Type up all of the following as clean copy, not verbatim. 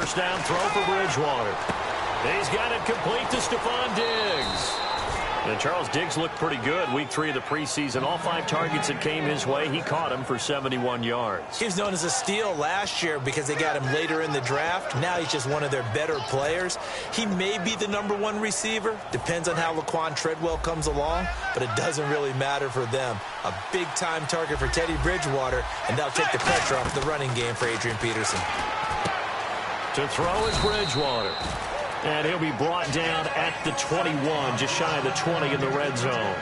first down throw for Bridgewater. He's got it complete to Stephon Diggs. And Charles Diggs looked pretty good week 3 of the preseason. All 5 targets that came his way, he caught them for 71 yards. He was known as a steal last year because they got him later in the draft. Now he's just one of their better players. He may be the #1 receiver. Depends on how Laquan Treadwell comes along, but it doesn't really matter for them. A big-time target for Teddy Bridgewater, and that'll take the pressure off the running game for Adrian Peterson. To throw is Bridgewater. And he'll be brought down at the 21, just shy of the 20 in the red zone.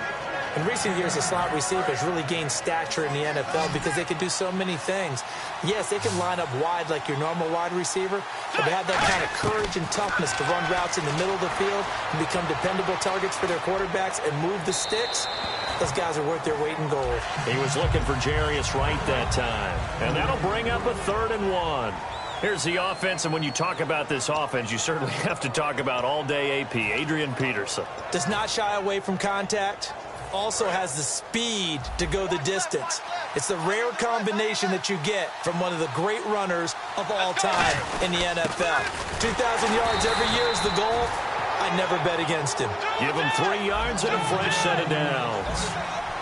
In recent years, the slot receivers really gained stature in the NFL because they can do so many things. Yes, they can line up wide like your normal wide receiver, but they have that kind of courage and toughness to run routes in the middle of the field and become dependable targets for their quarterbacks and move the sticks. Those guys are worth their weight in gold. He was looking for Jarius Wright that time, and that'll bring up a 3rd and 1. Here's the offense, and when you talk about this offense, you certainly have to talk about all-day AP, Adrian Peterson. Does not shy away from contact. Also has the speed to go the distance. It's the rare combination that you get from one of the great runners of all time in the NFL. 2,000 yards every year is the goal. I'd never bet against him. Give him 3 yards and a fresh set of downs.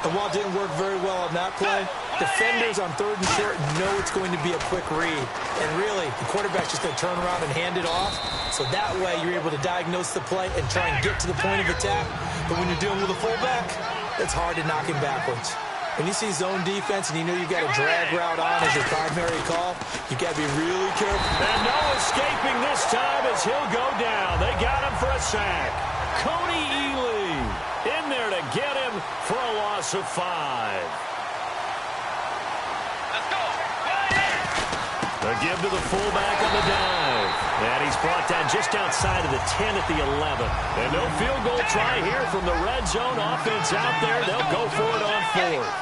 And while it didn't work very well on that play, defenders on 3rd and short know it's going to be a quick read. And really, the quarterback's just going to turn around and hand it off. So that way, you're able to diagnose the play and try and get to the point of attack. But when you're dealing with a fullback, it's hard to knock him backwards. When you see zone defense and you know you've got a drag route on as your primary call, you got to be really careful. And no escaping this time as he'll go down. They got him for a sack. Cody Ely in there to get him for a loss of 5. A give to the fullback on the dive. And he's brought down just outside of the 10 at the 11. And no field goal try here from the red zone. Offense out there. They'll go for it on 4th.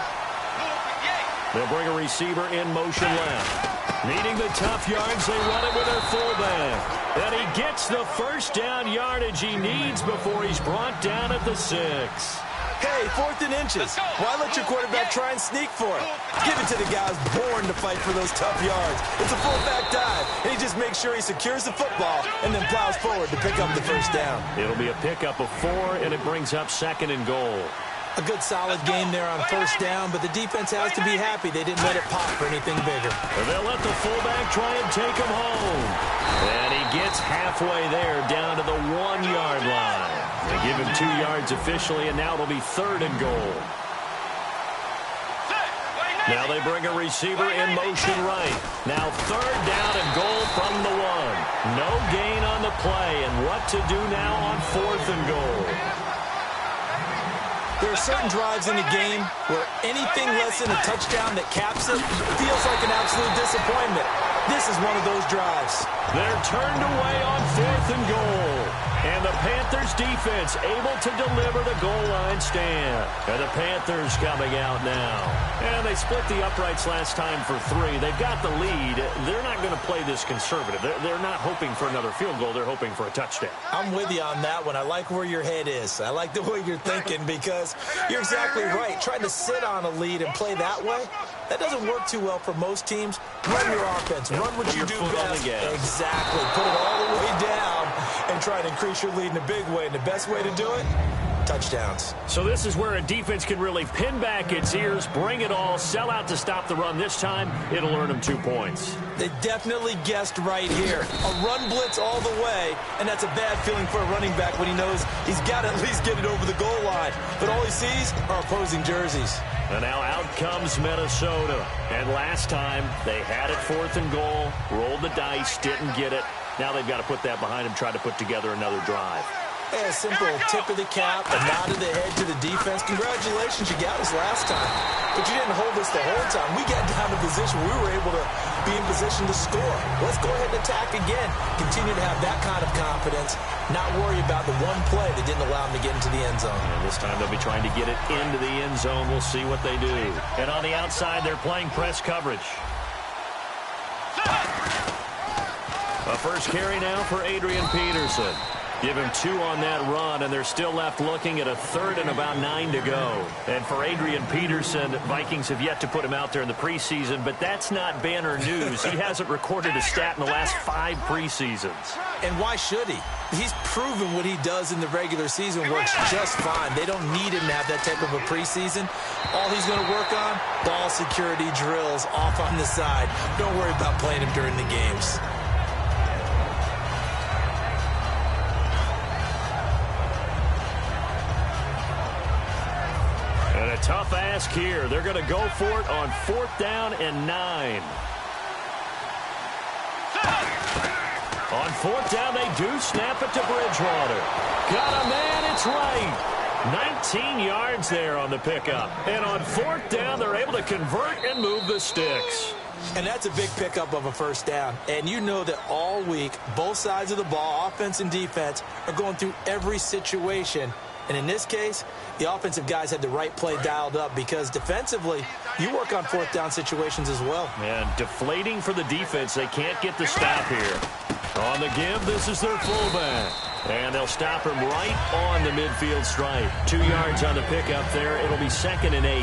They'll bring a receiver in motion left. Needing the tough yards, they run it with their fullback. And he gets the first down yardage he needs before he's brought down at the 6. Hey, 4th and inches. Why let your quarterback try and sneak for it? Give it to the guys born to fight for those tough yards. It's a fullback dive, and he just makes sure he secures the football and then plows forward to pick up the first down. It'll be a pickup of 4, and it brings up 2nd and goal. A good solid game there on first down, but the defense has to be happy they didn't let it pop for anything bigger. And they'll let the fullback try and take him home. And he gets halfway there down to the 1-yard line. They give him 2 yards officially, and now it'll be 3rd and goal. Now they bring a receiver in motion right. Now 3rd down and goal from the 1. No gain on the play, and what to do now on 4th and goal. There are certain drives in the game where anything less than a touchdown that caps it feels like an absolute disappointment. This is one of those drives. They're turned away on 4th and goal. And the Panthers defense able to deliver the goal line stand. And the Panthers coming out now. And they split the uprights last time for 3. They've got the lead. They're not going to play this conservative. They're not hoping for another field goal. They're hoping for a touchdown. I'm with you on that one. I like where your head is. I like the way you're thinking because you're exactly right. Trying to sit on a lead and play that way, that doesn't work too well for most teams. Run your offense. Run what you do best. Exactly. Put it all the way down and try to increase your lead in a big way. And the best way to do it, touchdowns. So this is where a defense can really pin back its ears, bring it all, sell out to stop the run. This time, it'll earn them 2 points. They definitely guessed right here. A run blitz all the way, and that's a bad feeling for a running back when he knows he's got to at least get it over the goal line. But all he sees are opposing jerseys. And now out comes Minnesota. And last time, they had it 4th and goal, rolled the dice, didn't get it. Now they've got to put that behind them, try to put together another drive. Hey, a simple tip of the cap, a nod of the head to the defense. Congratulations, you got us last time. But you didn't hold us the whole time. We got down to position. We were able to be in position to score. Let's go ahead and attack again. Continue to have that kind of confidence. Not worry about the one play that didn't allow them to get into the end zone. And this time they'll be trying to get it into the end zone. We'll see what they do. And on the outside, they're playing press coverage. A first carry now for Adrian Peterson. Give him 2 on that run, and they're still left looking at a third and about 9 to go. And for Adrian Peterson, Vikings have yet to put him out there in the preseason, but that's not banner news. He hasn't recorded a stat in the last 5 preseasons. And why should he? He's proven what he does in the regular season works just fine. They don't need him to have that type of a preseason. All he's going to work on, ball security drills off on the side. Don't worry about playing him during the games. And a tough ask here. They're going to go for it on 4th down and 9. On 4th down, they do snap it to Bridgewater. Got a man, it's right. 19 yards there on the pickup. And on 4th down, they're able to convert and move the sticks. And that's a big pickup of a first down. And you know that all week, both sides of the ball, offense and defense, are going through every situation. And in this case, the offensive guys had the right play dialed up because defensively, you work on 4th down situations as well. And deflating for the defense. They can't get the stop here. On the give, this is their fullback. And they'll stop him right on the midfield stripe. 2 yards on the pickup there. It'll be 2nd and 8.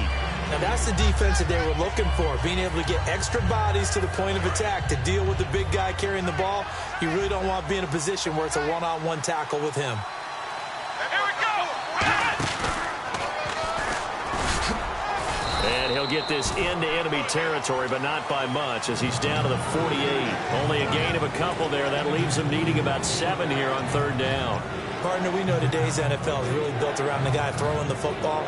Now, that's the defense that they were looking for, being able to get extra bodies to the point of attack to deal with the big guy carrying the ball. You really don't want to be in a position where it's a one-on-one tackle with him. And he'll get this into enemy territory, but not by much as he's down to the 48. Only a gain of a couple there. That leaves him needing about 7 here on 3rd down. Partner, we know today's NFL is really built around the guy throwing the football.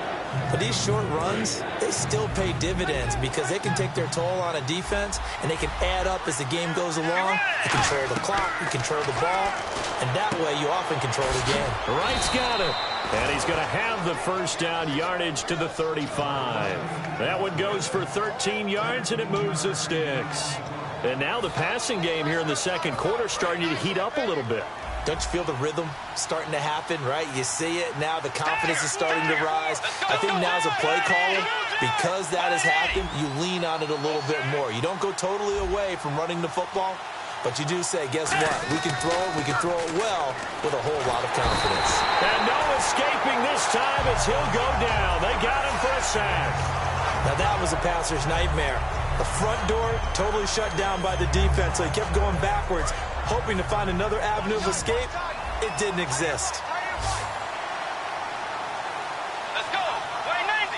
But these short runs, they still pay dividends because they can take their toll on a defense and they can add up as the game goes along. You control the clock, you control the ball, and that way you often control the game. Wright's got it. And he's going to have the first down yardage to the 35. That one goes for 13 yards, and it moves the sticks. And now the passing game here in the second quarter starting to heat up a little bit. Don't you feel the rhythm starting to happen, right? You see it now. The confidence is starting to rise. I think now as a play caller, because that has happened, you lean on it a little bit more. You don't go totally away from running the football, but you do say, guess what? We can throw it well with a whole lot of confidence. And no escaping this time as he'll go down. They got him for a sack. Now that was a passer's nightmare. The front door totally shut down by the defense, so he kept going backwards, hoping to find another avenue of escape. It didn't exist. Let's go. Way 90.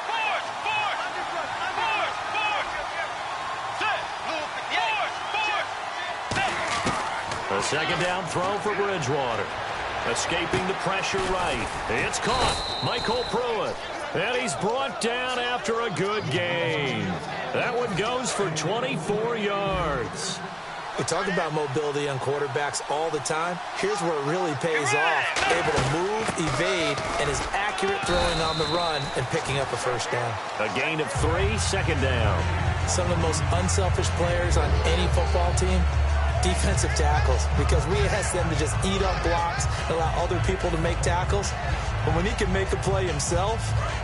Force. Set. A second down throw for Bridgewater. Escaping the pressure right. It's caught. Michael Pruitt. And he's brought down after a good gain. That one goes for 24 yards. We talk about mobility on quarterbacks all the time. Here's where it really pays off. Able to move, evade, and is accurate throwing on the run and picking up a first down. A gain of 3, second down. Some of the most unselfish players on any football team, defensive tackles, because we ask them to just eat up blocks and allow other people to make tackles. But when he can make a play himself,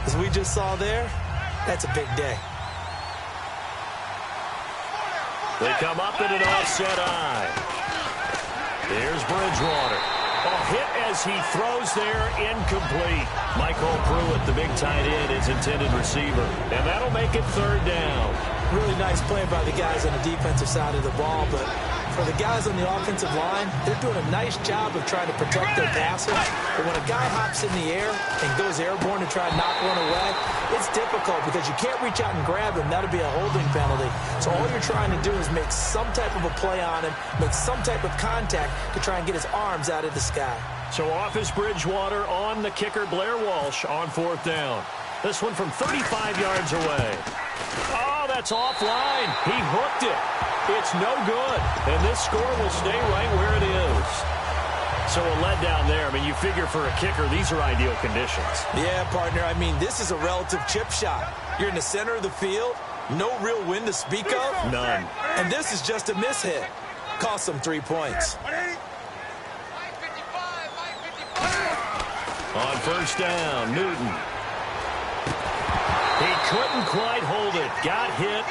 as we just saw there, that's a big day. They come up in an offset eye. Here's Bridgewater. A hit as he throws there, incomplete. Michael Pruitt, the big tight end, his intended receiver. And that'll make it third down. Really nice play by the guys on the defensive side of the ball, but for the guys on the offensive line, they're doing a nice job of trying to protect their passer. But when a guy hops in the air and goes airborne to try and knock one away, it's difficult because you can't reach out and grab him. That'll be a holding penalty. So all you're trying to do is make some type of a play on him, make some type of contact to try and get his arms out of the sky. So off is Bridgewater on the kicker, Blair Walsh, on fourth down. This one from 35 yards away. Oh, that's offline. He hooked it. It's no good. And this score will stay right where it is. So a letdown there. I mean, you figure for a kicker, these are ideal conditions. Yeah, partner. I mean, this is a relative chip shot. You're in the center of the field. No real wind to speak of. None. And this is just a miss hit. Cost them 3 points. On first down, Newton. He couldn't quite hold it. Got hit.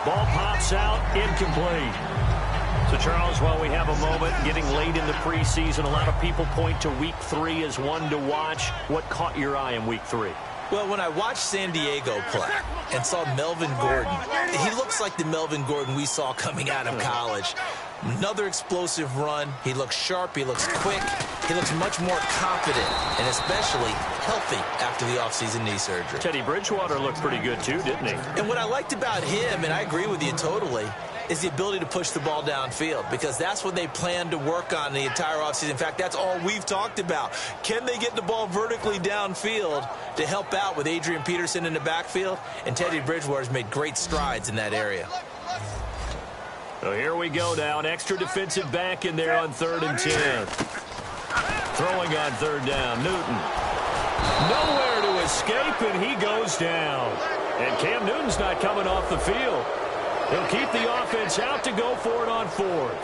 Ball pops out, incomplete. So So, Charles, while we have a moment, getting late in the preseason, a lot of people point to Week 3 as one to watch. What caught your eye in Week 3? Well, when I watched San Diego play and saw Melvin Gordon, he looks like the Melvin Gordon we saw coming out of college. Another explosive run. He looks sharp. He looks quick. He looks much more confident and especially healthy after the offseason knee surgery. Teddy Bridgewater looked pretty good, too, didn't he? And what I liked about him, and I agree with you totally, is the ability to push the ball downfield, because that's what they plan to work on the entire offseason. In fact, that's all we've talked about. Can they get the ball vertically downfield to help out with Adrian Peterson in the backfield? And Teddy Bridgewater's made great strides in that area. So here we go now. An extra defensive back in there on 3rd and 10. Throwing on 3rd down. Newton. Nowhere to escape, and he goes down. And Cam Newton's not coming off the field. He'll keep the offense out to go for it on 4th.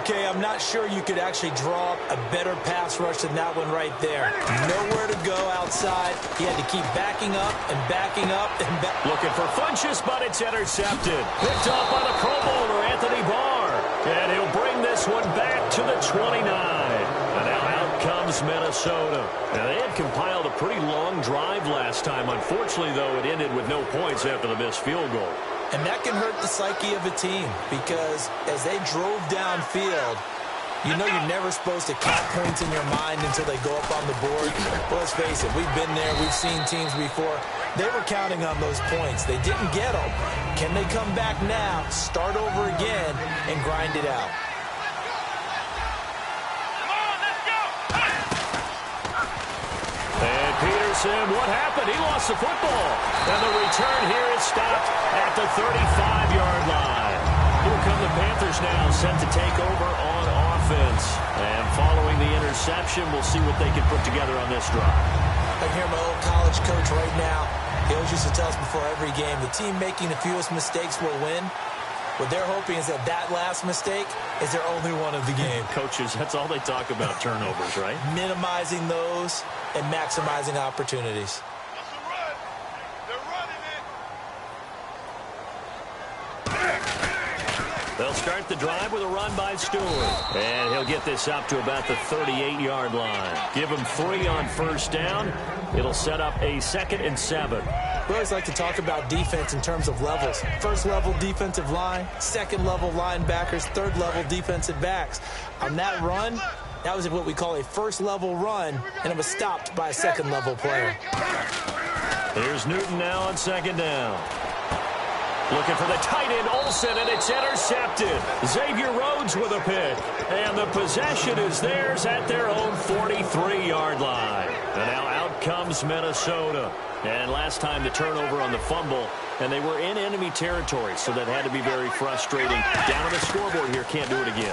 Okay, I'm not sure you could actually draw up a better pass rush than that one right there. Nowhere to go outside. He had to keep backing up and backing up and back. Looking for Funchess, but it's intercepted. Picked off by the Pro Bowler, Anthony Barr. And he'll bring this one back to the 29. And now out comes Minnesota. Now, they had compiled a pretty long drive last time. Unfortunately, though, it ended with no points after the missed field goal. And that can hurt the psyche of a team, because as they drove downfield, you know you're never supposed to count points in your mind until they go up on the board. Well, let's face it, we've been there. We've seen teams before. They were counting on those points. They didn't get them. Can they come back now, start over again, and grind it out? And Peterson, what happened? He lost the football. And the return here is stopped at the 35-yard line. Here come the Panthers now, set to take over on offense. And following the interception, we'll see what they can put together on this drive. I hear my old college coach right now. He always used to tell us before every game, the team making the fewest mistakes will win. What they're hoping is that that last mistake is their only one of the game. Coaches, that's all they talk about, turnovers, right? Minimizing those and maximizing opportunities. That's a run. They're running it. They'll start the drive with a run by Stewart. And he'll get this up to about the 38-yard line. Give him 3 on 1st down. It'll set up a 2nd and 7. We always like to talk about defense in terms of levels. 1st level defensive line, 2nd level linebackers, 3rd level defensive backs. On that run, that was what we call a 1st level run, and it was stopped by a 2nd level player. Here's Newton now on 2nd down. Looking for the tight end, Olsen, and it's intercepted. Xavier Rhodes with a pick. And the possession is theirs at their own 43-yard line. And now out comes Minnesota. And last time the turnover on the fumble, and they were in enemy territory, so that had to be very frustrating. Down on the scoreboard here, can't do it again.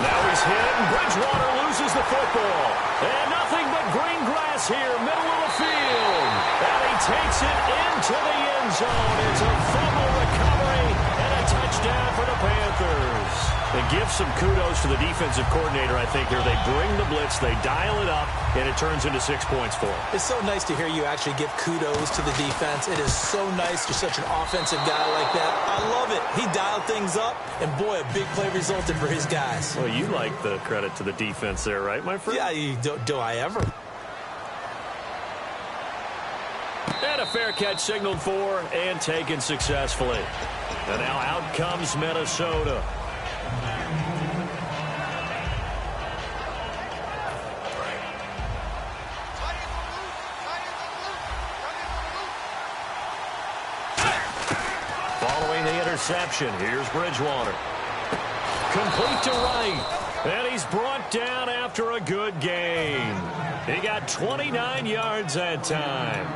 Now he's hit, and Bridgewater loses the football. And nothing but green grass here, middle of the field. And he takes it into the end zone. It's a fumble recovery and a touchdown for the Panthers. They give some kudos to the defensive coordinator, I think, here. They bring the blitz, they dial it up, and it turns into 6 points for them. It's so nice to hear you actually give kudos to the defense. It is so nice. You're such an offensive guy like that. I love it. He dialed things up, and boy, a big play resulted for his guys. Well, you like the credit to the defense there, right, my friend? Yeah, do I ever? And a fair catch signaled for and taken successfully. And now out comes Minnesota. Following the interception, here's Bridgewater. Complete to right. And he's brought down after a good gain. He got 29 yards that time.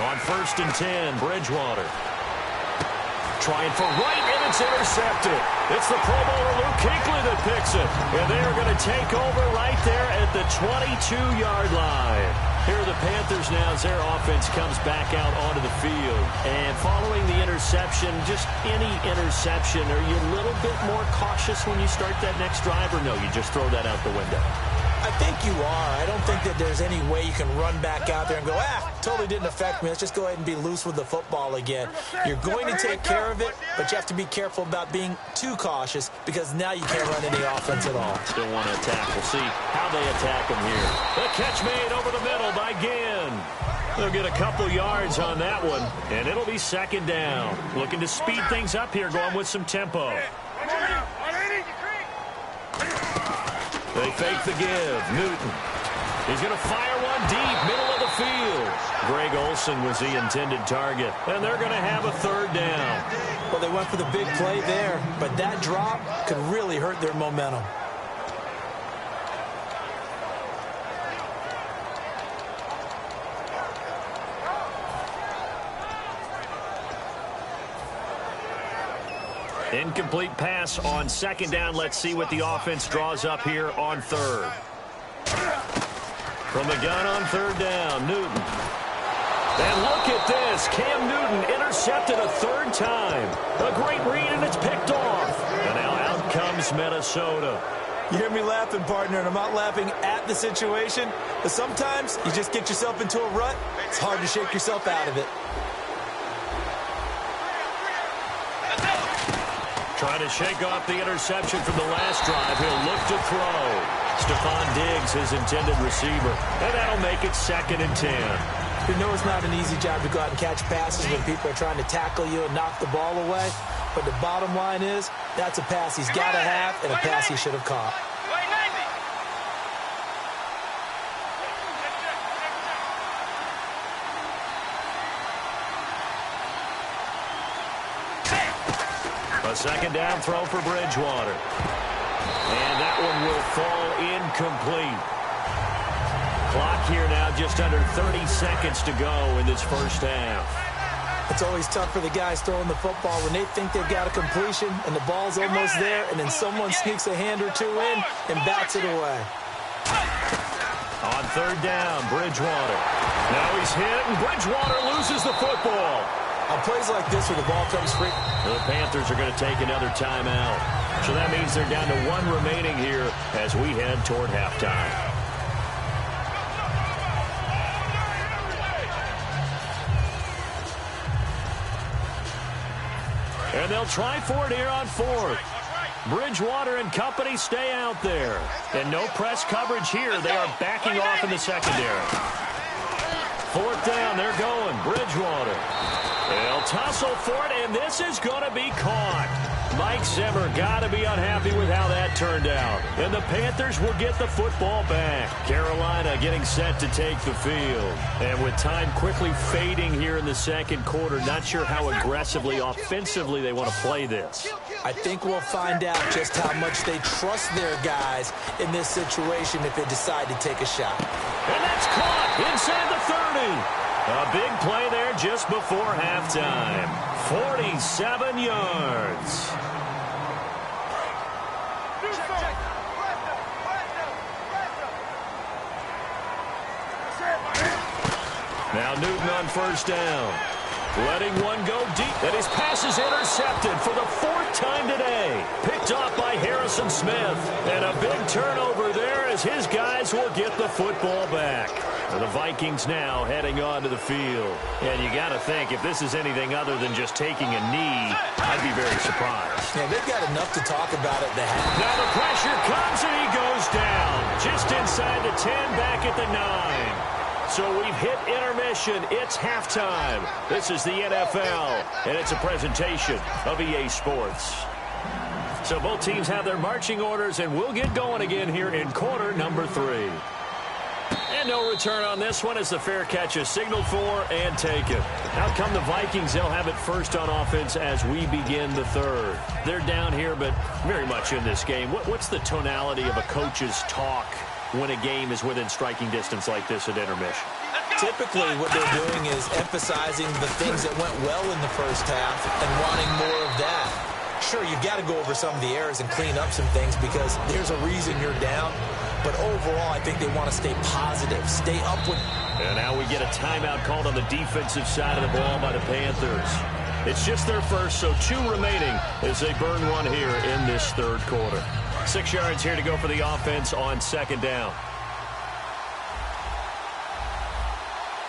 On 1st and 10, Bridgewater. Trying for right, and it's intercepted. It's the Pro Bowler Luke Kuechly that picks it. And they are going to take over right there at the 22-yard line. Here are the Panthers now as their offense comes back out onto the field. And following the interception, just any interception, are you a little bit more cautious when you start that next drive, or no, you just throw that out the window? I think you are. I don't think that there's any way you can run back out there and go, totally didn't affect me. Let's just go ahead and be loose with the football again. You're going to take care of it, but you have to be careful about being too cautious because now you can't run any offense at all. Still want to attack. We'll see how they attack him here. The catch made over the middle by Ginn. They'll get a couple yards on that one, and it'll be second down. Looking to speed things up here, going with some tempo. They fake the give. Newton. He's going to fire one deep, middle of the field. Greg Olsen was the intended target, and they're going to have a third down. Well, they went for the big play there, but that drop could really hurt their momentum. Incomplete pass on second down. Let's see what the offense draws up here on third. From the gun on third down, Newton. And look at this. Cam Newton intercepted a third time. A great read, and it's picked off. And now out comes Minnesota. You hear me laughing, partner, and I'm not laughing at the situation, but sometimes you just get yourself into a rut. It's hard to shake yourself out of it. Trying to shake off the interception from the last drive. He'll look to throw. Stephon Diggs, his intended receiver. And that'll make it 2nd and 10. You know it's not an easy job to go out and catch passes when people are trying to tackle you and knock the ball away. But the bottom line is, that's a pass he's got to have and a pass he should have caught. A second down throw for Bridgewater. And that one will fall incomplete. Clock here now just under 30 seconds to go in this first half. It's always tough for the guys throwing the football when they think they've got a completion and the ball's almost there, and then someone sneaks a hand or two in and bats it away. On third down, Bridgewater. Now he's hit, and Bridgewater loses the football. On plays like this where the ball comes free. The Panthers are going to take another timeout. So that means they're down to 1 remaining here as we head toward halftime. And they'll try for it here on 4th. Bridgewater and company stay out there. And no press coverage here. They are backing off in the secondary. 4th down, they're going. Bridgewater. They'll tussle for it, and this is going to be caught. Mike Zimmer got to be unhappy with how that turned out. And the Panthers will get the football back. Carolina getting set to take the field. And with time quickly fading here in the second quarter, not sure how aggressively, offensively they want to play this. I think we'll find out just how much they trust their guys in this situation if they decide to take a shot. And that's caught inside the 30. A big play there just before halftime. 47 yards. Now Newton on first down. Letting one go deep. And his pass is intercepted for the 4th time today. Picked off by Harrison Smith. And a big turnover there as his guys will get the football back. And the Vikings now heading onto the field. And you got to think, if this is anything other than just taking a knee, I'd be very surprised. Yeah, they've got enough to talk about at the half. Now the pressure comes and he goes down. Just inside the 10, back at the 9. So we've hit intermission. It's halftime. This is the NFL, and it's a presentation of EA Sports. So both teams have their marching orders, and we'll get going again here in quarter number 3. And no return on this one as the fair catch is signaled for and taken. Out come the Vikings. They'll have it first on offense as we begin the third. They're down here, but very much in this game. What's the tonality of a coach's talk when a game is within striking distance like this at intermission? Typically, what they're doing is emphasizing the things that went well in the first half and wanting more Sure, you've got to go over some of the errors and clean up some things because there's a reason you're down. But overall, I think they want to stay positive, stay up with. And now we get a timeout called on the defensive side of the ball by the Panthers. It's just their first, so 2 remaining as they burn one here in this third quarter. 6 yards here to go for the offense on second down.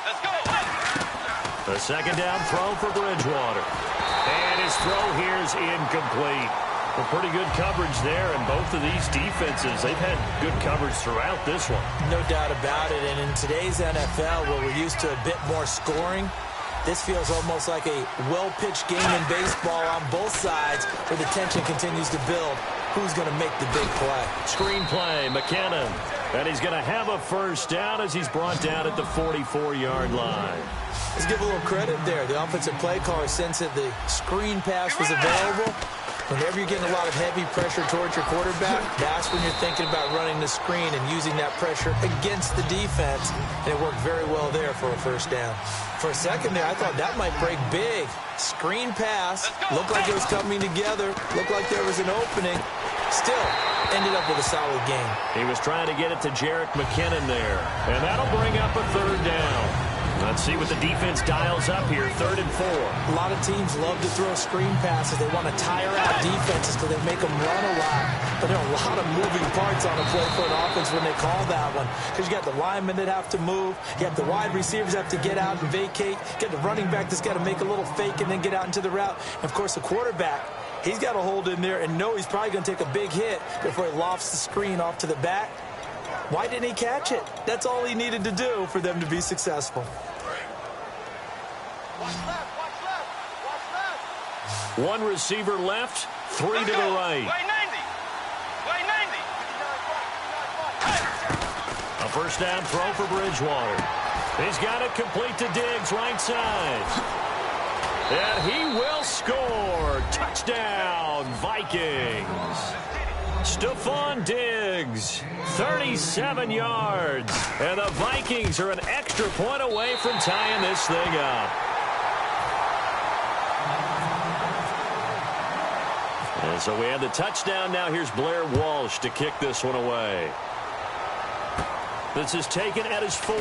Let's go. The second down throw for Bridgewater. And his throw here is incomplete. Well, pretty good coverage there, and both of these defenses, they've had good coverage throughout this one. No doubt about it, and in today's NFL, where we're used to a bit more scoring, this feels almost like a well-pitched game in baseball on both sides where the tension continues to build. Who's going to make the big play? Screen play, McKinnon. And he's going to have a first down as he's brought down at the 44-yard line. Let's give a little credit there. The offensive play caller sensed that the screen pass was available. Whenever you're getting a lot of heavy pressure towards your quarterback, that's when you're thinking about running the screen and using that pressure against the defense. And it worked very well there for a first down. For a second there, I thought that might break big. Screen pass. Looked like it was coming together. Looked like there was an opening. Still ended up with a solid game. He was trying to get it to Jerick McKinnon there. And that'll bring up a third down. Let's see what the defense dials up here, 3rd and 4. A lot of teams love to throw screen passes. They want to tire out defenses because they make them run a lot. But there are a lot of moving parts on a play for an offense when they call that one. Because you got the linemen that have to move. You have the wide receivers that have to get out and vacate. You got the running back that's got to make a little fake and then get out into the route. And, of course, the quarterback, he's got to hold in there and know he's probably going to take a big hit before he lofts the screen off to the back. Why didn't he catch it? That's all he needed to do for them to be successful. Watch left, watch left, watch left. 1 receiver left, 3 to the right. Way 90. Way 90. A first down throw for Bridgewater. He's got it complete to Diggs, right side. And he will score. Touchdown, Vikings. Stephon Diggs, 37 yards. And the Vikings are an extra point away from tying this thing up. And so we have the touchdown. Now here's Blair Walsh to kick this one away. This is taken at his 4.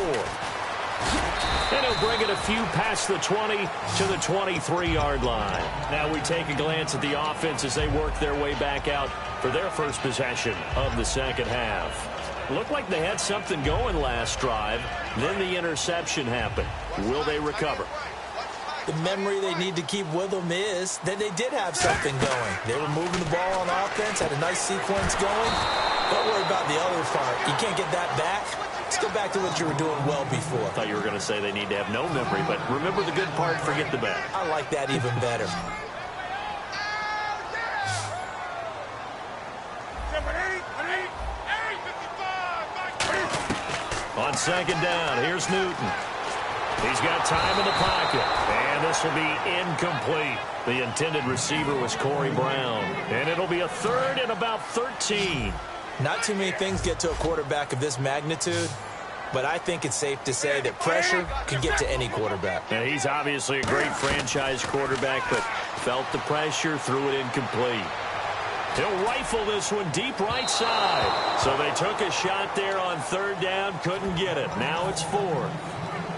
And he'll bring it a few past the 20 to the 23-yard line. Now we take a glance at the offense as they work their way back out for their first possession of the second half. Looked like they had something going last drive. Then the interception happened. Will they recover? The memory they need to keep with them is that they did have something going. They were moving the ball on offense, had a nice sequence going. Don't worry about the other part. You can't get that back. Let's go back to what you were doing well before. I thought you were going to say they need to have no memory, but remember the good part, forget the bad. I like that even better. On second down, here's Newton. He's got time in the pocket, and this will be incomplete. The intended receiver was Corey Brown, and it'll be a 3rd and about 13. Not too many things get to a quarterback of this magnitude, but I think it's safe to say that pressure can get to any quarterback. Now, he's obviously a great franchise quarterback, but felt the pressure, threw it incomplete. He'll rifle this one deep right side. So they took a shot there on 3rd down, couldn't get it. Now it's 4.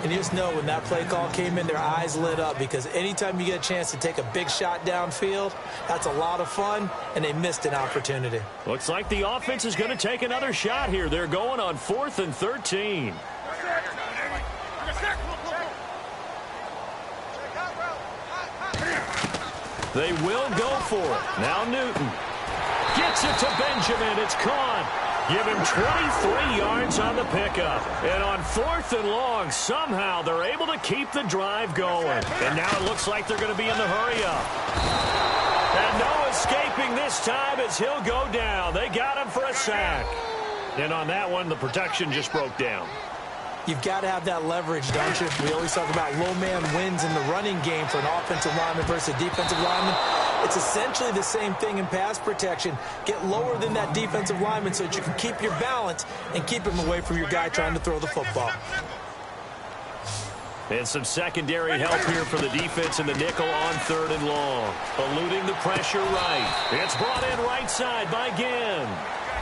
And you just know when that play call came in, their eyes lit up because anytime you get a chance to take a big shot downfield, that's a lot of fun, and they missed an opportunity. Looks like the offense is going to take another shot here. They're going on 4th and 13. They will go for it. Now Newton gets it to Benjamin. It's caught. Give him 23 yards on the pickup. And on 4th and long, somehow they're able to keep the drive going. And now it looks like they're going to be in the hurry-up. And no escaping this time as he'll go down. They got him for a sack. And on that one, the protection just broke down. You've got to have that leverage, don't you? We always talk about low man wins in the running game for an offensive lineman versus a defensive lineman. It's essentially the same thing in pass protection. Get lower than that defensive lineman so that you can keep your balance and keep him away from your guy trying to throw the football. And some secondary help here for the defense in the nickel on 3rd and long. Eluding the pressure right. It's brought in right side by Ginn.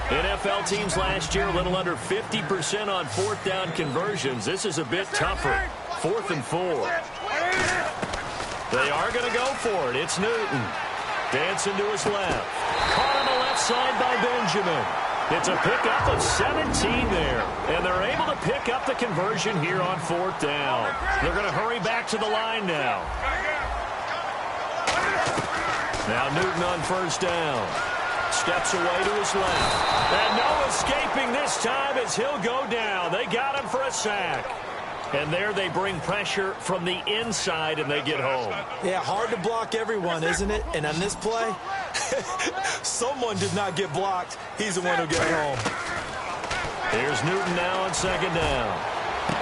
NFL teams last year a little under 50% on 4th down conversions. This is a bit tougher. 4th and 4. They are going to go for it. It's Newton. Dancing to his left. Caught on the left side by Benjamin. It's a pickup of 17 there. And they're able to pick up the conversion here on 4th down. They're going to hurry back to the line now. Now Newton on 1st down. Steps away to his left. And no escaping this time as he'll go down. They got him for a sack. And there they bring pressure from the inside, and they get home. Yeah, hard to block everyone, isn't it? And on this play, someone did not get blocked. He's the one who got home. Here's Newton now on 2nd down.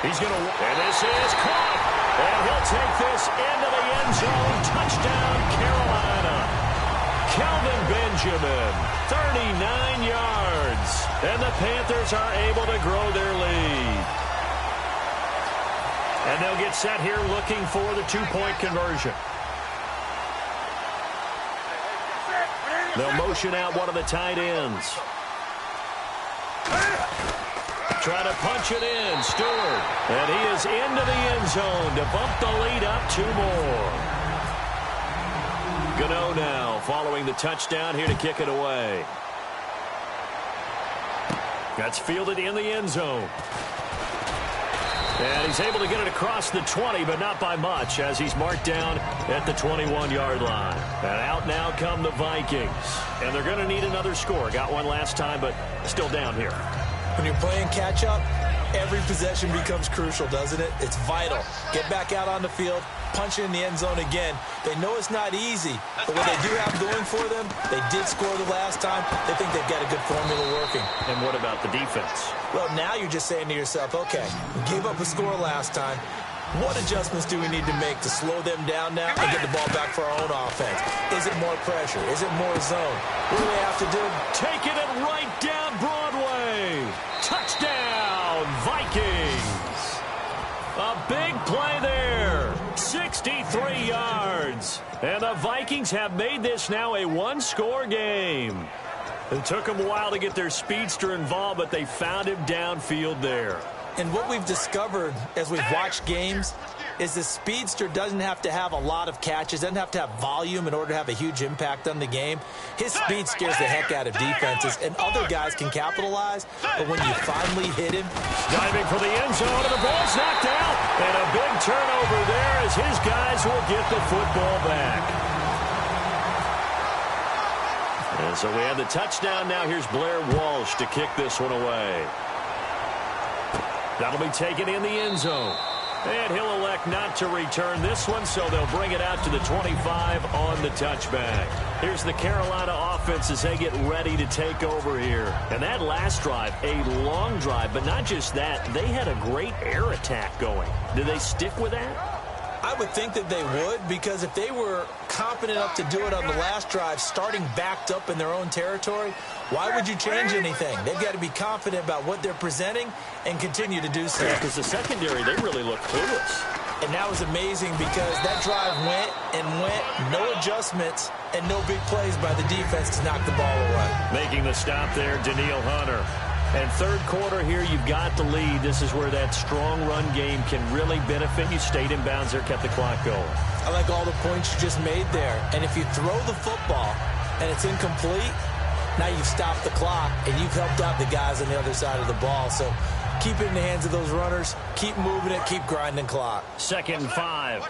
He's going to, and this is caught. And he'll take this into the end zone. Touchdown, Carolina. Kelvin Benjamin, 39 yards. And the Panthers are able to grow their lead. And they'll get set here looking for the 2-point conversion. They'll motion out one of the tight ends. Try to punch it in, Stewart. And he is into the end zone to bump the lead up 2 more. Gano now following the touchdown here to kick it away. That's fielded in the end zone. And he's able to get it across the 20, but not by much, as he's marked down at the 21-yard line. And out now come the Vikings. And they're going to need another score. Got one last time, but still down here. When you're playing catch-up, every possession becomes crucial, doesn't it? It's vital. Get back out on the field, punch it in the end zone again. They know it's not easy, but what they do have going for them, they did score the last time. They think they've got a good formula working. And what about the defense? Well, now you're just saying to yourself, okay, we gave up a score last time. What adjustments do we need to make to slow them down now and get the ball back for our own offense? Is it more pressure? Is it more zone? What do they have to do? Taking it right down Broadway. Touchdown, Vikings. A big play there. 63 yards. And the Vikings have made this now a 1-score game. It took them a while to get their speedster involved, but they found him downfield there. And what we've discovered as we've watched games is the speedster doesn't have to have a lot of catches, doesn't have to have volume in order to have a huge impact on the game. His speed scares the heck out of defenses, and other guys can capitalize, but when you finally hit him. Diving for the end zone, and the ball's knocked out. And a big turnover there as his guys will get the football back. And so we have the touchdown. Now here's Blair Walsh to kick this one away. That'll be taken in the end zone. And he'll elect not to return this one, so they'll bring it out to the 25 on the touchback. Here's the Carolina offense as they get ready to take over here. And that last drive, a long drive, but not just that. They had a great air attack going. Do they stick with that? I would think that they would, because if they were confident enough to do it on the last drive, starting backed up in their own territory, why would you change anything? They've got to be confident about what they're presenting and continue to do so. Yeah, because the secondary, they really look clueless. And that was amazing because that drive went and went, no adjustments and no big plays by the defense to knock the ball away. Making the stop there, Danielle Hunter. And third quarter here, you've got the lead. This is where that strong run game can really benefit you. Stayed in bounds there, kept the clock going. I like all the points you just made there. And if you throw the football and it's incomplete, now you've stopped the clock and you've helped out the guys on the other side of the ball. So keep it in the hands of those runners. Keep moving it. Keep grinding clock. 2nd and 5.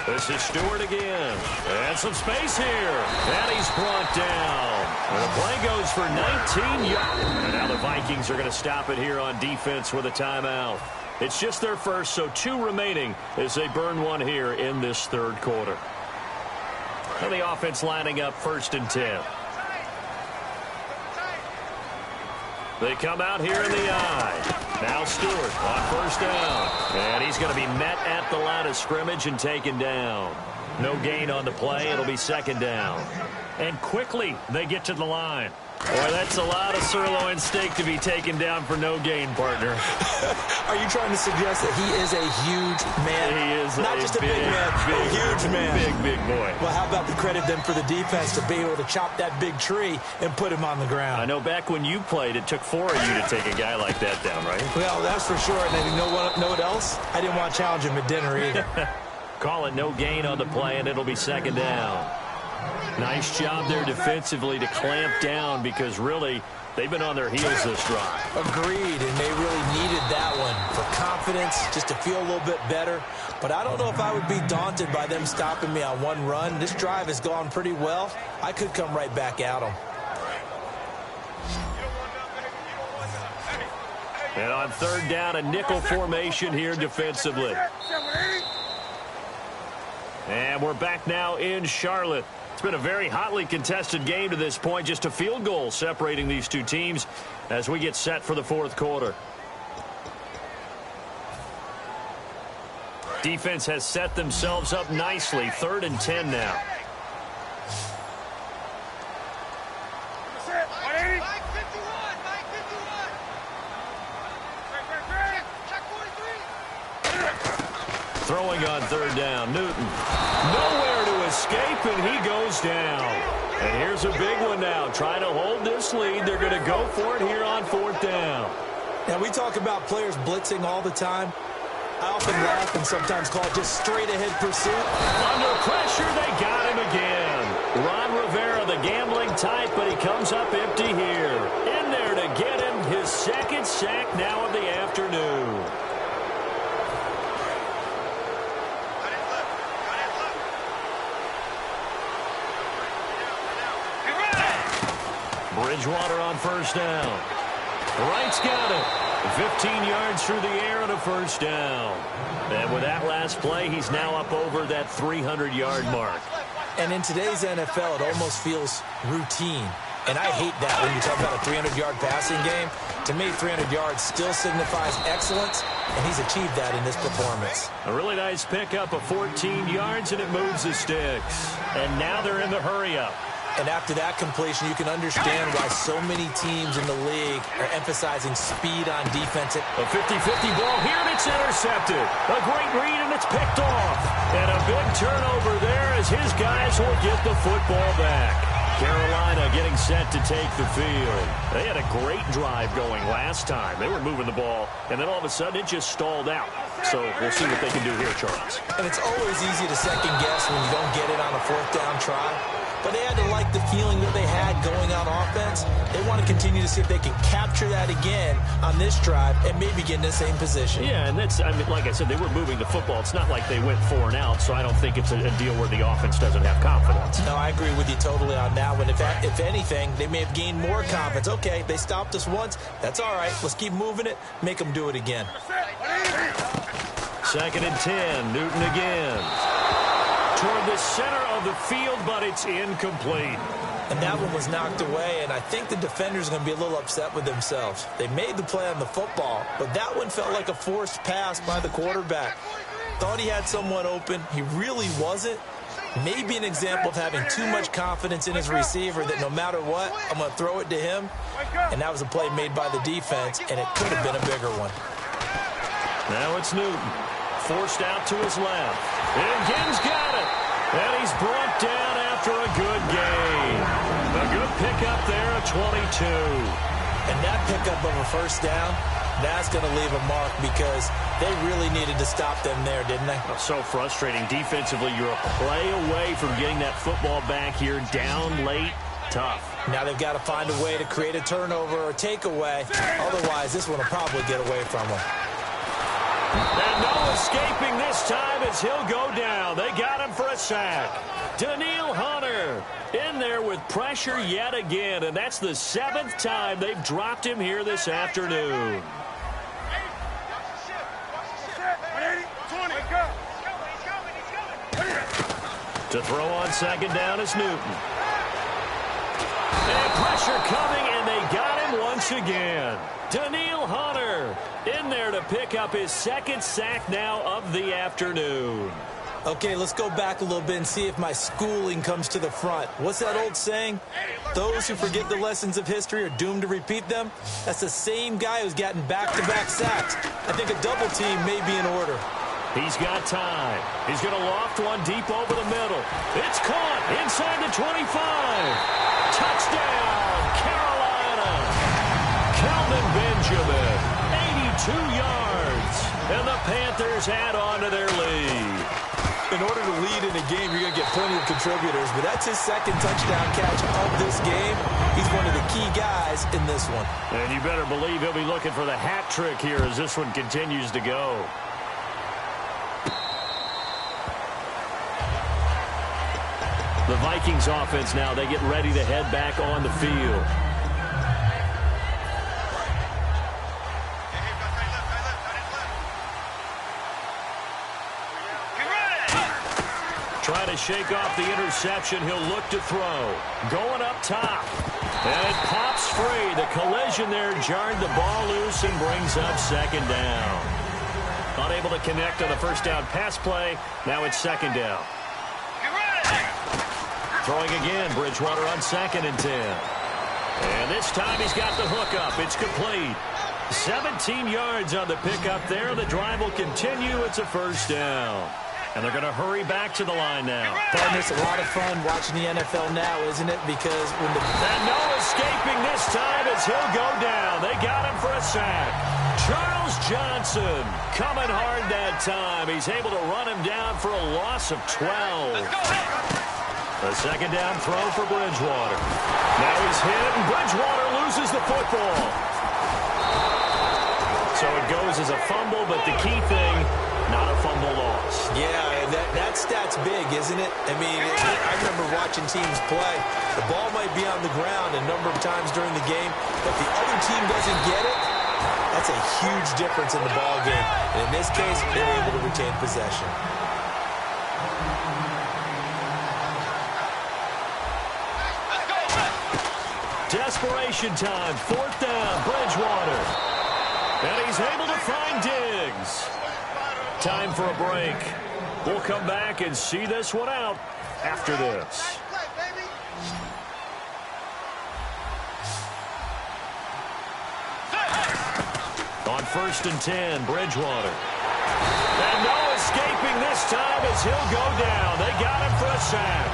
This is Stewart again. And some space here. And he's brought down. And the play goes for 19 yards. And now the Vikings are going to stop it here on defense with a timeout. It's just their first, so 2 remaining as they burn one here in this third quarter. And the offense lining up 1st and 10. They come out here in the eye. Now Stewart on 1st down. And he's going to be met at the line of scrimmage and taken down. No gain on the play. It'll be 2nd down. And quickly they get to the line. Boy, that's a lot of sirloin steak to be taken down for no gain, partner. Are you trying to suggest that he is a huge man? He is not just a big man, a huge man. Big boy. Well, how about the credit then for the defense to be able to chop that big tree and put him on the ground? I know back when you played, it took 4 of you to take a guy like that down, right? Well, that's for sure. And then you know what else? I didn't want to challenge him at dinner either. Call it no gain on the play, and it'll be second down. Nice job there defensively to clamp down because really they've been on their heels this drive. Agreed, and they really needed that one for confidence, just to feel a little bit better. But I don't know if I would be daunted by them stopping me on one run. This drive has gone pretty well. I could come right back at them. And on third down, a nickel formation here defensively. And we're back now in Charlotte. It's been a very hotly contested game to this point. Just a field goal separating these two teams as we get set for the fourth quarter. Defense has set themselves up nicely. 3rd and 10 now. Throwing on third down, Newton. Nowhere to escape, and he goes down. And here's a big one now. Trying to hold this lead. They're going to go for it here on 4th down. Now, we talk about players blitzing all the time. I often laugh and sometimes call it just straight-ahead pursuit. Under pressure, they got him again. Ron Rivera, the gambling type, but he comes up empty here. In there to get him his 2nd sack now of the afternoon. Bridgewater on 1st down. Wright's got it. 15 yards through the air and a 1st down. And with that last play, he's now up over that 300-yard mark. And in today's NFL, it almost feels routine. And I hate that when you talk about a 300-yard passing game. To me, 300 yards still signifies excellence, and he's achieved that in this performance. A really nice pickup of 14 yards, and it moves the sticks. And now they're in the hurry-up. And after that completion, you can understand why so many teams in the league are emphasizing speed on defense. A 50-50 ball here, and it's intercepted. A great read, and it's picked off. And a big turnover there as his guys will get the football back. Carolina getting set to take the field. They had a great drive going last time. They were moving the ball, and then all of a sudden it just stalled out. So we'll see what they can do here, Charles. And it's always easy to second guess when you don't get it on a 4th down try. But they had to like the feeling that they had going on offense. They want to continue to see if they can capture that again on this drive and maybe get in the same position. Yeah, and that's, I mean, like I said, they were moving the football. It's not like they went 4 and out, so I don't think it's a deal where the offense doesn't have confidence. No, I agree with you totally on that one. If anything, they may have gained more confidence. Okay, they stopped us once. That's all right. Let's keep moving it. Make them do it again. 2nd and 10. Newton again. Toward the center of the field, but it's incomplete. And that one was knocked away, and I think the defenders are going to be a little upset with themselves. They made the play on the football, but that one felt like a forced pass by the quarterback. Thought he had someone open. He really wasn't. Maybe an example of having too much confidence in his receiver that no matter what, I'm going to throw it to him. And that was a play made by the defense, and it could have been a bigger one. Now it's Newton. Forced out to his left. And Gibbs got it. And he's brought down after a good gain. A good pickup there at 22. And that pickup of a 1st down, that's going to leave a mark because they really needed to stop them there, didn't they? So frustrating. Defensively, you're a play away from getting that football back here down late. Tough. Now they've got to find a way to create a turnover or takeaway. Otherwise, this one will probably get away from them. And no escaping this time as he'll go down. They got him for a sack. Daniil Hunter in there with pressure yet again, and that's the 7th time they've dropped him here this afternoon. To throw on 2nd down is Newton. And pressure coming, and they got him once again. Daniil Hunter in there to pick up his 2nd sack now of the afternoon. Okay, let's go back a little bit and see if my schooling comes to the front. What's that old saying? Those who forget the lessons of history are doomed to repeat them. That's the same guy who's gotten back-to-back sacks. I think a double team may be in order. He's got time. He's going to loft one deep over the middle. It's caught inside the 25. Touchdown, Carolina. Kelvin Benjamin, 82 yards. And the Panthers add on to their lead. In order to lead in a game, you're going to get plenty of contributors, but that's his second touchdown catch of this game. He's one of the key guys in this one. And you better believe he'll be looking for the hat trick here as this one continues to go. The Vikings offense now, they get ready to head back on the field. Trying to shake off the interception. He'll look to throw. Going up top. And it pops free. The collision there jarred the ball loose and brings up second down. Unable to connect on the first down pass play. Now it's second down. Throwing again. Bridgewater on 2nd and 10. And this time he's got the hook up. It's complete. 17 yards on the pickup there. The drive will continue. It's a first down. And they're going to hurry back to the line now. Partners, a lot of fun watching the NFL now, isn't it? Because when the... And no escaping this time as he'll go down. They got him for a sack. Charles Johnson coming hard that time. He's able to run him down for a loss of 12. A second down throw for Bridgewater. Now he's hit, and Bridgewater loses the football. So it goes as a fumble, but the key thing, not a fumble loss. Yeah, that stat's big, isn't it? I mean, I remember watching teams play. The ball might be on the ground a number of times during the game, but the other team doesn't get it. That's a huge difference in the ball game. And in this case, they were able to retain possession. Desperation time, 4th down, Bridgewater. And he's able to find Diggs. Time for a break. We'll come back and see this one out after this. On 1st and 10, Bridgewater. And no escaping this time as he'll go down. They got him for a sack.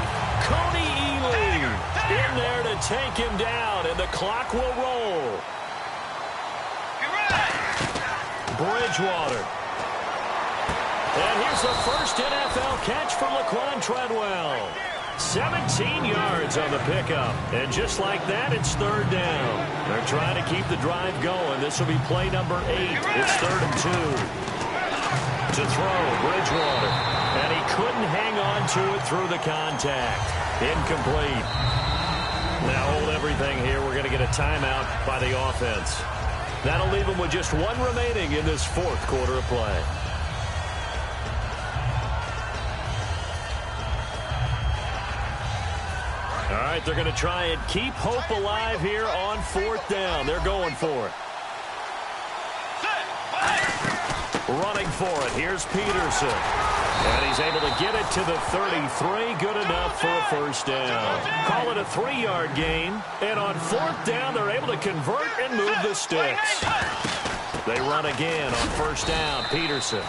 Coney Ealy in there to take him down, and the clock will roll. Bridgewater. And here's the first NFL catch for Laquan Treadwell. 17 yards on the pickup. And just like that, it's 3rd down. They're trying to keep the drive going. This will be play number 8. It's 3rd and 2. To throw, Bridgewater. And he couldn't hang on to it through the contact. Incomplete. Now hold everything here. We're going to get a timeout by the offense. That'll leave them with just one remaining in this 4th quarter of play. All right, they're going to try and keep hope alive here on 4th down. They're going for it. Running for it. Here's Peterson. And he's able to get it to the 33. Good enough for a first down. Call it a 3-yard gain. And on 4th down, they're able to convert and move the sticks. They run again on 1st down. Peterson.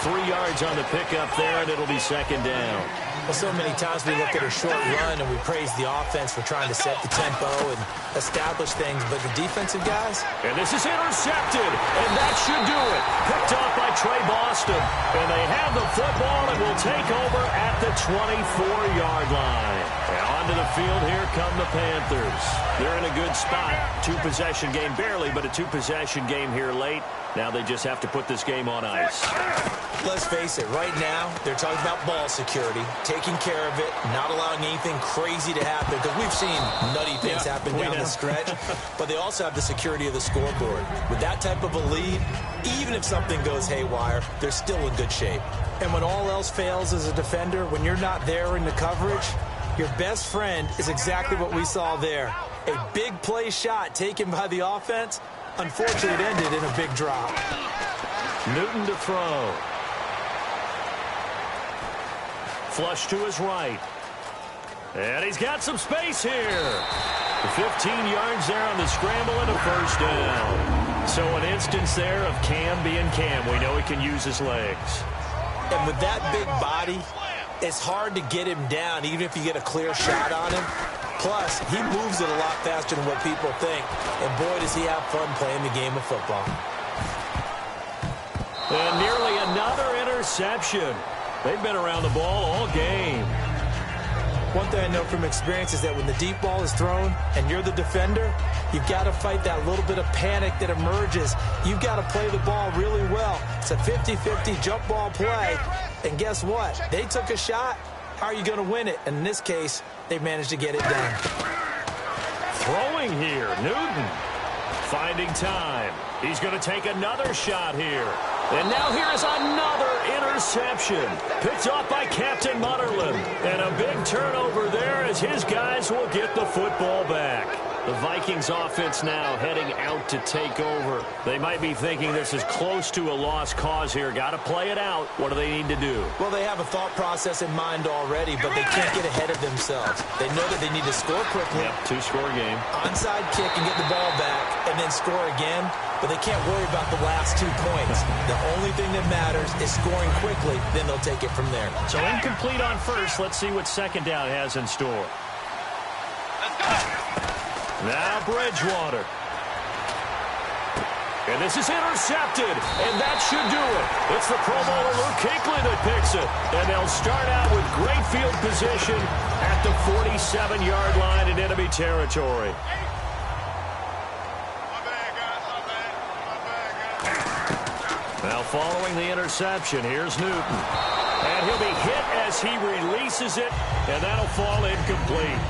3 yards on the pickup there, and it'll be 2nd down. Well, so many times we look at a short run and we praise the offense for trying to set the tempo and establish things, but the defensive guys... And this is intercepted, and that should do it. Picked off by Trey Boston. And they have the football and will take over at the 24-yard line. And onto the field, here come the Panthers. They're in a good spot. 2-possession game, barely, but a 2-possession game here late. Now they just have to put this game on ice. Let's face it, right now, they're talking about ball security, taking care of it, not allowing anything crazy to happen, because we've seen nutty things happen down the stretch, but they also have the security of the scoreboard. With that type of a lead, even if something goes haywire, they're still in good shape. And when all else fails as a defender, when you're not there in the coverage, your best friend is exactly what we saw there. A big play shot taken by the offense. Unfortunately, it ended in a big drop. Newton to throw. Flush to his right. And he's got some space here. 15 yards there on the scramble and a first down. So an instance there of Cam being Cam. We know he can use his legs. And with that big body, it's hard to get him down, even if you get a clear shot on him. Plus, he moves it a lot faster than what people think. And boy, does he have fun playing the game of football. And nearly another interception. They've been around the ball all game. One thing I know from experience is that when the deep ball is thrown and you're the defender, you've got to fight that little bit of panic that emerges. You've got to play the ball really well. It's a 50-50 jump ball play. And guess what? They took a shot. How are you going to win it? And in this case, they managed to get it done. Throwing here, Newton. Finding time. He's going to take another shot here. And now here is another interception. Picked off by Captain Mutterland. And a big turnover there as his guys will get the football back. The Vikings offense now heading out to take over. They might be thinking this is close to a lost cause here. Got to play it out. What do they need to do? Well, they have a thought process in mind already, but they can't get ahead of themselves. They know that they need to score quickly. Yep, two-score game. Onside kick and get the ball back and then score again. But they can't worry about the last 2 points. The only thing that matters is scoring quickly. Then they'll take it from there. So incomplete on first. Let's see what second down has in store. Now Bridgewater. And this is intercepted. And that should do it. It's the Pro Bowler Luke Kuechly that picks it. And they'll start out with great field position at the 47-yard line in enemy territory. Now following the interception, here's Newton. And he'll be hit as he releases it, and that'll fall incomplete.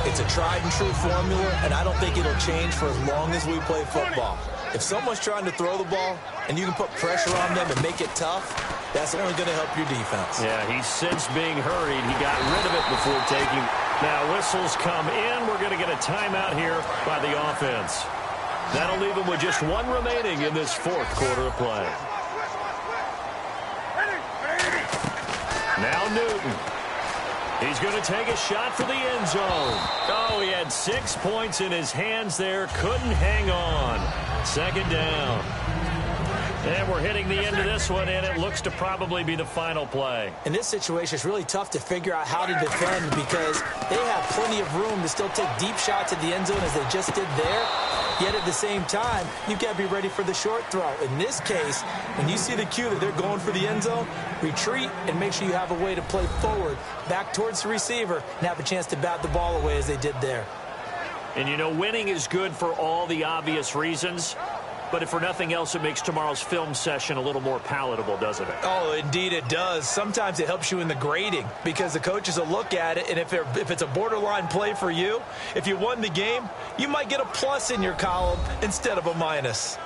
It's a tried-and-true formula, and I don't think it'll change for as long as we play football. If someone's trying to throw the ball and you can put pressure on them and make it tough, that's only going to help your defense. Yeah, he's since being hurried. He got rid of it before taking. Now whistles come in. We're going to get a timeout here by the offense. That'll leave him with just one remaining in this fourth quarter of play. Now Newton. He's going to take a shot for the end zone. Oh, he had 6 points in his hands there. Couldn't hang on. Second down. And we're hitting the end of this one, and it looks to probably be the final play. In this situation, it's really tough to figure out how to defend because they have plenty of room to still take deep shots at the end zone as they just did there. Yet at the same time, you've got to be ready for the short throw. In this case, when you see the cue that they're going for the end zone, retreat and make sure you have a way to play forward, back towards the receiver, and have a chance to bat the ball away as they did there. And, you know, winning is good for all the obvious reasons. But if for nothing else, it makes tomorrow's film session a little more palatable, doesn't it? Oh, indeed it does. Sometimes it helps you in the grading because the coaches will look at it, and if it's a borderline play for you, if you won the game, you might get a plus in your column instead of a minus.